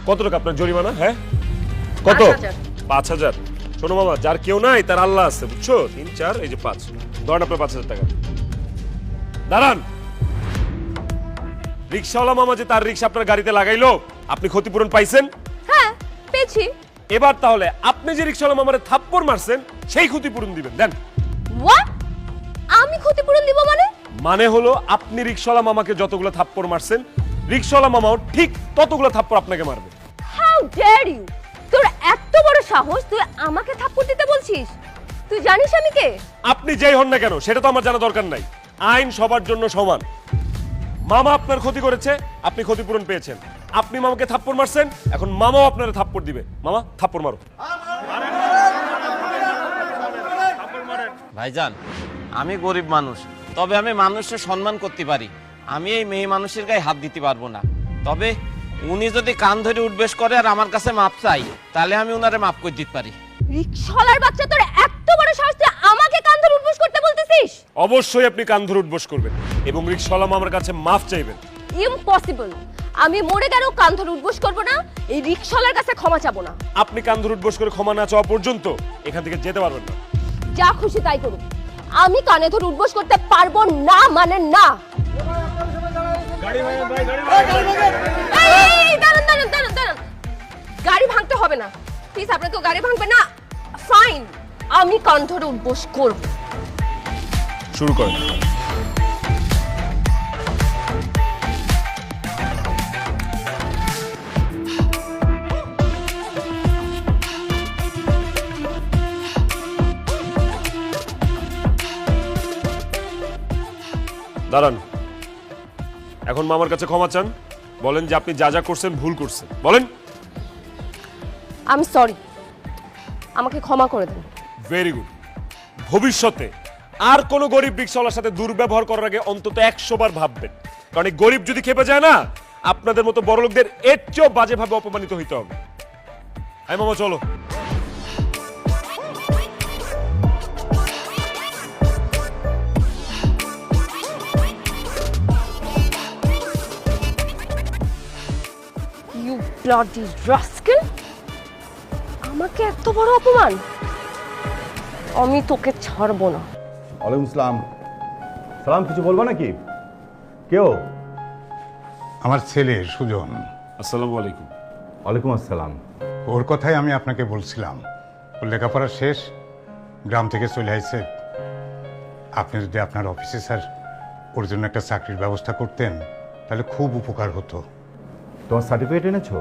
কত টাকা আপনার জরিমানা? হ্যাঁ কত? 5,000। শোনো মামা, যার কেউ নাই তার আল্লাহ আছে, বুঝছো? 3 4 এই যে 5, ধরেন আপনার 5,000 টাকা। দাঁড়ান। রিক্সাওয়ালা মামা যে তার রিক্সা আপনার গাড়িতে লাগাইলো, আপনি ক্ষতিপূরণ পাইছেন? হ্যাঁ পেয়েছি। এবার তাহলে আপনি যে রিক্সাওয়ালা মামারে থাপ্পড় মারছেন সেই ক্ষতিপূরণ দিবেন, দেন। হোয়াট? আমি ক্ষতিপূরণ দিব মানে? মানে হলো আপনি রিক্সাওয়ালা মামাকে যতগুলো থাপ্পড় মারছেন, রিক্সাওয়ালা মামাও ঠিক ততগুলো থাপ্পড় আপনাকে মারবে। How dare you! তোর এত বড় সাহস, তুই আমাকে থাপ্পড় দিতে বলছিস? তুই জানিস আমি কে? আপনি যেই হন না কেন সেটা তো আমার জানা দরকার নাই। আইন সবার জন্য সমান। মামা আপনার ক্ষতি করেছে, আপনি ক্ষতিপূরণ পেয়েছেন। আপনি মামাকে থাপ্পড় মারছেন, এখন মামাও আপনার থাপ্পড় দিবে। মামা থাপ্পড় মারো। ভাইজান, আমি গরিব মানুষ, তবে আমি মানুষের সম্মান করতে পারি। আমি এই মেয়ে মানুষের গায়ে হাত দিতে পারবো না। তবে উনি যদি কান ধরে উঠবেশ করে আর আমার কাছে মাপ চাই, তাহলে আমি উনারে মাপ করে দিতে পারি। রিকশালার বাচ্চা, তোর এত বড় সাহস, তুই আমাকে কান ধরে উঠবোস করতে বলতেছিস? অবশ্যই আপনি কান ধরে উঠবোস করবেন এবং রিক্সাওয়ালা মামার কাছে মাফ চাইবেন। ইম্পসিবল! আমি মরে গেলেও কান ধরে উঠবোস করব না, এই রিকশালার কাছে ক্ষমা চাবো না। আপনি কান ধরে উঠবোস করে ক্ষমা না চাওয়া পর্যন্ত এখান থেকে যেতে পারবেন না। যা খুশি তাই করুন, আমি কানে ধরে উঠবোস করতে পারবো না, মানে না। এই, দাঁড়ান দাঁড়ান দাঁড়ান দাঁড়ান, গাড়ি ভাঙতে হবে না প্লিজ। আপনাকে গাড়ি ভাঙবে না? ফাইন, আমি কান ধরে উঠবোস করব। শুরু করেন। দাঁড়ান। এখন মামার কাছে ক্ষমা চান, বলেন যে আপনি যা যা করছেন ভুল করছেন, বলেন। আমি সরি, আমাকে ক্ষমা করে দেন। Very good. ভবিষ্যতে আর কোনো গরিব রিক্সাওয়ালার সাথে দুর্ব্যবহার করার আগে অন্তত 100 বার ভাববেন, কারণ এই গরিব যদি খেপে যায় না, আপনাদের মতো বড় লোকদের এর চেয়েও বাজেভাবে অপমানিত হইতে হবে। আই মামা চলো। You bloody rascal! আমাকে এত বড় অপমান! আমি তোকে ছাড়বো না। ওয়ালাইকুম সালাম। সালাম, কিছু বলবো নাকি? কেউ? আমার ছেলে সুজন। আসসালামু আলাইকুম। ওয়ালাইকুম আসসালাম। ওর কথাই আমি আপনাকে বলছিলাম। ওর লেখাপড়া শেষ, গ্রাম থেকে চলে আসছে। আপনি যদি আপনার অফিসে স্যার ওর জন্য একটা চাকরির ব্যবস্থা করতেন তাহলে খুব উপকার হতো। তোমার সার্টিফিকেট এনেছো?